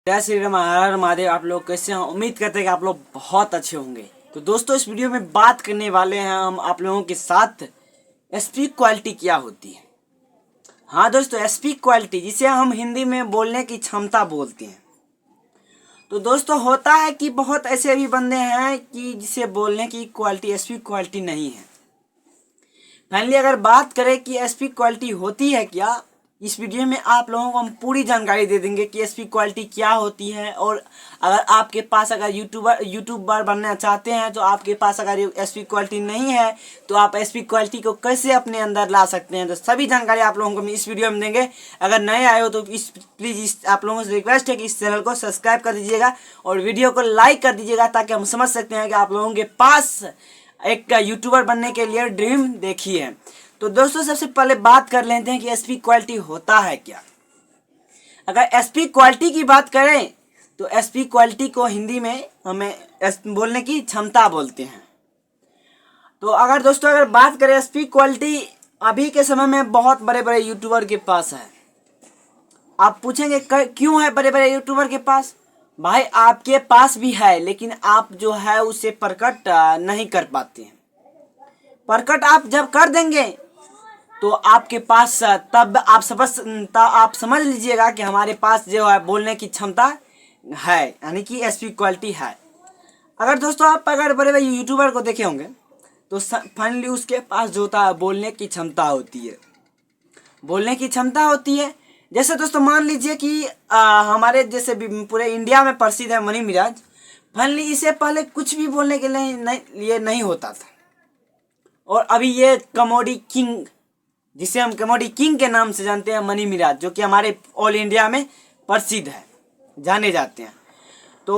जय श्री राम, हर हर महादेव। आप लोग कैसे हैं? उम्मीद करते हैं कि आप लोग बहुत अच्छे होंगे। तो दोस्तों, इस वीडियो में बात करने वाले हैं हम आप लोगों के साथ स्पीक क्वालिटी क्या होती है। हाँ दोस्तों, स्पीक क्वालिटी जिसे हम हिंदी में बोलने की क्षमता बोलते हैं। तो दोस्तों, होता है कि बहुत ऐसे भी बंदे हैं कि जिसे बोलने की क्वालिटी स्पीक क्वालिटी नहीं है। फाइनली अगर बात करें कि स्पीक क्वालिटी होती है क्या, इस वीडियो में आप लोगों को हम पूरी जानकारी दे देंगे कि स्पीक क्वालिटी क्या होती है। और अगर आपके पास अगर यूट्यूबर बनना चाहते हैं तो आपके पास अगर स्पीक क्वालिटी नहीं है तो आप स्पीक क्वालिटी को कैसे अपने अंदर ला सकते हैं, तो सभी जानकारी आप लोगों को हम इस वीडियो में देंगे। अगर नए आए हो तो प्लीज़ आप लोगों से रिक्वेस्ट है कि इस चैनल को सब्सक्राइब कर दीजिएगा और वीडियो को लाइक कर दीजिएगा, ताकि हम समझ सकते हैं कि आप लोगों के पास एक यूट्यूबर बनने के लिए ड्रीम देखी है। तो दोस्तों, सबसे पहले बात कर लेते हैं कि स्पीक क्वालिटी होता है क्या। अगर स्पीक क्वालिटी की बात करें तो स्पीक क्वालिटी को हिंदी में हमें बोलने की क्षमता बोलते हैं। तो अगर दोस्तों अगर बात करें स्पीक क्वालिटी, अभी के समय में बहुत बड़े बड़े यूट्यूबर के पास है। आप पूछेंगे क्यों है बड़े बड़े यूट्यूबर के पास? भाई, आपके पास भी है, लेकिन आप जो है उसे प्रकट नहीं कर पाते हैं। प्रकट आप जब कर देंगे तो आपके पास तब आप समझ लीजिएगा कि हमारे पास जो है बोलने की क्षमता है, यानी कि स्पीक क्वालिटी है। अगर दोस्तों आप अगर बड़े बड़े यूट्यूबर को देखे होंगे तो फाइनली उसके पास जो होता है बोलने की क्षमता होती है। बोलने की क्षमता होती है। जैसे दोस्तों मान लीजिए कि हमारे जैसे पूरे इंडिया में प्रसिद्ध है मनी मिराज। फाइनली इससे पहले कुछ भी बोलने के लिए नहीं होता था, और अभी ये कॉमेडी किंग, जिसे हम कॉमेडी किंग के नाम से जानते हैं, मनी मिराज, जो कि हमारे ऑल इंडिया में प्रसिद्ध है, जाने जाते हैं। तो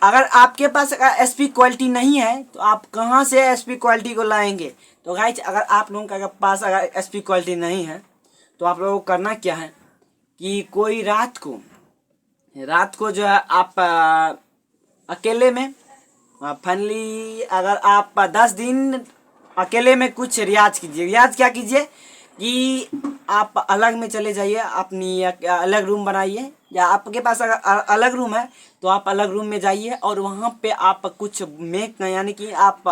अगर आपके पास स्पीक क्वालिटी नहीं है तो आप कहाँ से स्पीक क्वालिटी को लाएंगे? तो गाइस, अगर आप लोगों के पास अगर स्पीक क्वालिटी नहीं है तो आप लोगों को करना क्या है कि कोई रात को जो है आप अकेले में फाइनली अगर आप 10 दिन अकेले में कुछ रियाज कीजिए। रियाज क्या कीजिए कि आप अलग में चले जाइए, अपनी अलग रूम बनाइए, या आपके पास अगर अलग रूम है तो आप अलग रूम में जाइए और वहाँ पे आप कुछ यानी कि आप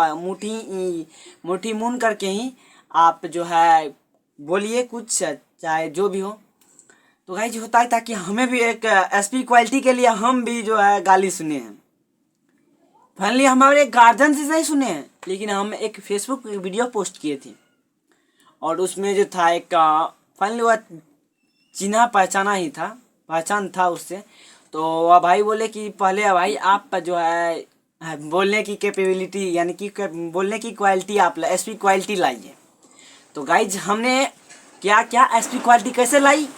मुट्ठी मून करके ही आप जो है बोलिए कुछ, चाहे जो भी हो। तो गाइस होता है ताकि हमें भी एक स्पीक क्वालिटी के लिए हम भी जो है गाली सुने हैं। फाइनली हमारे गार्जियन से नहीं सुने हैं, लेकिन हम एक फेसबुक वीडियो पोस्ट किए थे और उसमें जो था एक फाइनली वह चिन्हा पहचान था उससे। तो वह भाई बोले कि पहले भाई आप जो है बोलने की कैपेबिलिटी, यानी कि बोलने की क्वालिटी, आप स्पीक क्वालिटी लाइए। तो गाइज हमने क्या स्पीक क्वालिटी कैसे लाई,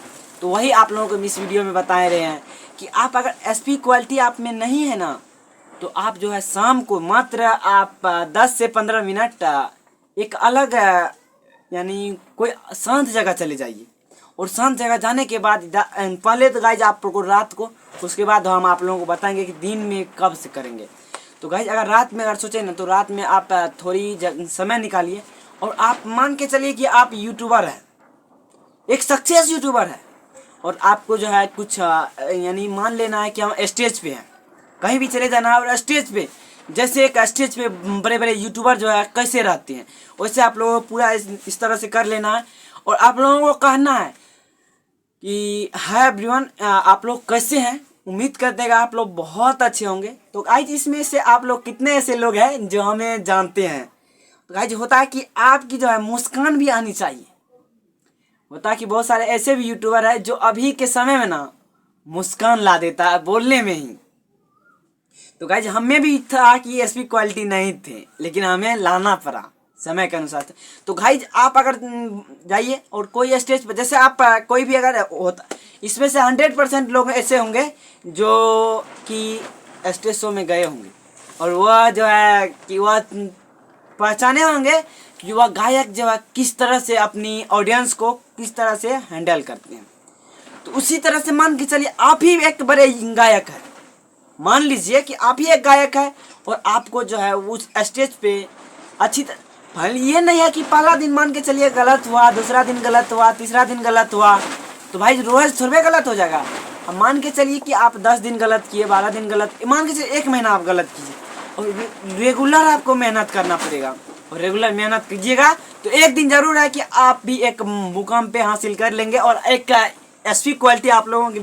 तो वही आप लोगों को इस वीडियो में बता रहे हैं कि आप अगर स्पीक क्वालिटी आप में नहीं है ना, तो आप जो है शाम को मात्र आप 10 से 15 मिनट एक अलग यानी कोई शांत जगह चले जाइए। और शांत जगह जाने के बाद पहले तो गाइज आपको रात को, उसके बाद हम आप लोगों को बताएंगे कि दिन में कब से करेंगे। तो गाइज अगर रात में अगर सोचें ना, तो रात में आप थोड़ी समय निकालिए और आप मान के चलिए कि आप यूट्यूबर हैं, एक सक्सेस यूट्यूबर है, और आपको जो है कुछ यानी मान लेना है कि हम स्टेज पे हैं, कहीं भी चले जाना है और स्टेज पे, जैसे एक स्टेज पे बड़े बड़े यूट्यूबर जो है कैसे रहते हैं, वैसे आप लोगों को पूरा इस तरह से कर लेना है। और आप लोगों को कहना है कि हाय एवरीवन, आप लोग कैसे हैं? उम्मीद करते हैं आप लोग बहुत अच्छे होंगे। तो गाइज इसमें से आप लोग कितने ऐसे लोग हैं जो हमें जानते हैं? तो गाइज होता है कि आपकी जो है मुस्कान भी आनी चाहिए। होता है कि बहुत सारे ऐसे भी यूट्यूबर है जो अभी के समय में ना मुस्कान ला देता है बोलने में ही। तो गाइज हमें भी था कि स्पीक क्वालिटी नहीं थे, लेकिन हमें लाना पड़ा समय के अनुसार। तो गाइज आप अगर जाइए और कोई स्टेज पर, जैसे आप कोई भी अगर होता, इसमें से 100% लोग ऐसे होंगे जो कि स्टेज शो में गए होंगे और वह जो है कि वह पहचाने होंगे कि वह गायक जो है किस तरह से अपनी ऑडियंस को किस तरह से हैंडल करते हैं। तो उसी तरह से मान के चलिए आप ही एक बड़े गायक हैं। मान लीजिए कि आप ही एक गायक है और आपको जो है उस स्टेज पे अच्छी तरह, ये नहीं है कि पहला दिन मान के चलिए गलत हुआ, दूसरा दिन गलत हुआ, तीसरा दिन गलत हुआ, तो भाई रोज थोड़े गलत हो जाएगा। अब मान के चलिए कि आप 10 दिन गलत किए, 12 दिन गलत, मान के चलिए 1 महीना आप गलत कीजिए और रेगुलर आपको मेहनत करना पड़ेगा। और रेगुलर मेहनत कीजिएगा तो एक दिन जरूर है कि आप भी एक मुकाम पे हासिल कर लेंगे और एक एसपी क्वालिटी आप लोगों के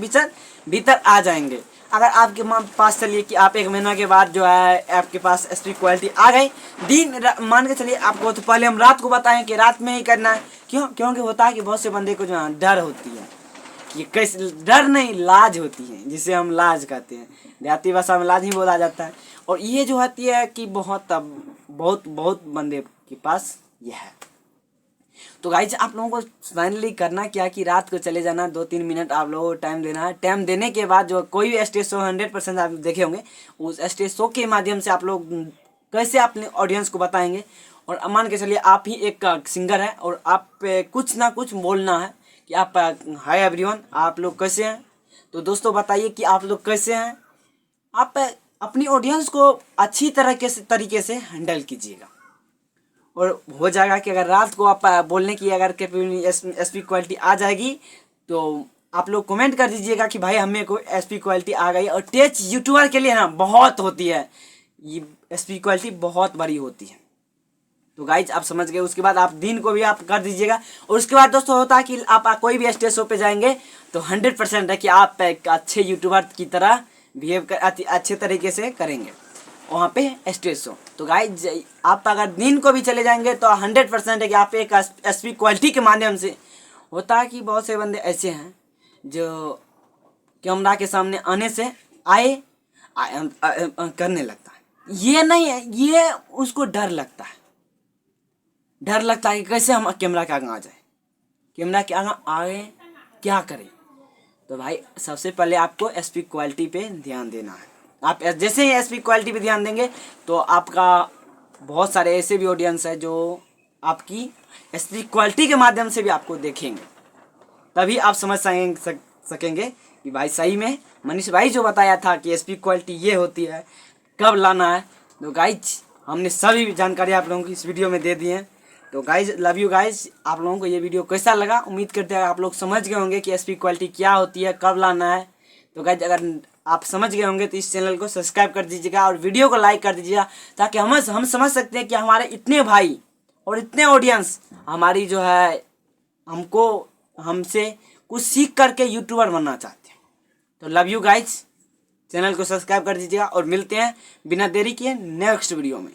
भीतर आ जाएंगे। अगर आपके पास चलिए कि आप 1 महीना के बाद जो है आपके पास एसपी क्वालिटी आ गई, मान के चलिए आपको, तो पहले हम रात को बताएं कि रात में ही करना है। क्योंकि होता है कि बहुत से बंदे को जो है डर होती है कि कैसे, डर नहीं लाज होती है, जिसे हम लाज कहते हैं, देहाती भाषा में लाज ही बोला जाता है। और ये जो होती है कि बहुत बंदे के पास यह है। तो गाइज आप लोगों को फाइनली करना क्या कि रात को चले जाना, 2-3 मिनट आप लोगों को टाइम देना है। टाइम देने के बाद जो कोई भी स्टेज शो 100% आप देखे होंगे, उस स्टेज शो के माध्यम से आप लोग कैसे अपने ऑडियंस को बताएंगे। और मान के चलिए आप ही एक सिंगर है और आप कुछ ना कुछ बोलना है कि आप, हाय एवरीवन, आप लोग कैसे हैं। तो दोस्तों बताइए कि आप लोग कैसे हैं। आप अपनी ऑडियंस को अच्छी तरीके से हैंडल कीजिएगा और हो जाएगा कि अगर रात को आप बोलने की अगर एसपी क्वालिटी आ जाएगी तो आप लोग कमेंट कर दीजिएगा कि भाई हमें को एसपी क्वालिटी आ गई। और टेच यूट्यूबर के लिए ना बहुत होती है, ये एसपी क्वालिटी बहुत बड़ी होती है। तो गाइज आप समझ गए। उसके बाद आप दिन को भी आप कर दीजिएगा। और उसके बाद दोस्तों होता है कि आप कोई भी स्टेज शो पे जाएंगे तो 100% है कि आप एक अच्छे यूट्यूबर की तरह बिहेव कर अच्छे तरीके से करेंगे वहाँ पे स्टेज शो। तो गाइज आप अगर दिन को भी चले जाएंगे तो 100% है कि आप एक एसपी क्वालिटी के माध्यम से, होता है कि बहुत से बंदे ऐसे हैं जो कैमरा के सामने आने से करने लगता है। ये नहीं है, ये उसको डर लगता है कि कैसे हम कैमरा के आगे आ जाए, कैमरा के आगे आगे क्या करें। तो भाई सबसे पहले आपको एसपी क्वालिटी पे ध्यान देना है। आप जैसे ही एसपी क्वालिटी पे ध्यान देंगे तो आपका बहुत सारे ऐसे भी ऑडियंस है जो आपकी एसपी क्वालिटी के माध्यम से भी आपको देखेंगे। तभी आप समझ सकेंगे कि भाई सही में मनीष भाई जो बताया था कि एसपी क्वालिटी ये होती है, कब लाना है। तो गाइज हमने सभी जानकारी आप लोगों की इस वीडियो में दे दी है। तो गाइज लव यू गाइज। आप लोगों को ये वीडियो कैसा लगा, उम्मीद करते हैं आप लोग समझ गए होंगे कि एसपी क्वालिटी क्या होती है, कब लाना है। तो गाइज अगर आप समझ गए होंगे तो इस चैनल को सब्सक्राइब कर दीजिएगा और वीडियो को लाइक कर दीजिएगा, ताकि हम समझ सकते हैं कि हमारे इतने भाई और इतने ऑडियंस हमारी जो है हमसे कुछ सीख करके यूट्यूबर बनना चाहते हैं। तो लव यू गाइज, चैनल को सब्सक्राइब कर दीजिएगा और मिलते हैं बिना देरी किए नेक्स्ट वीडियो में।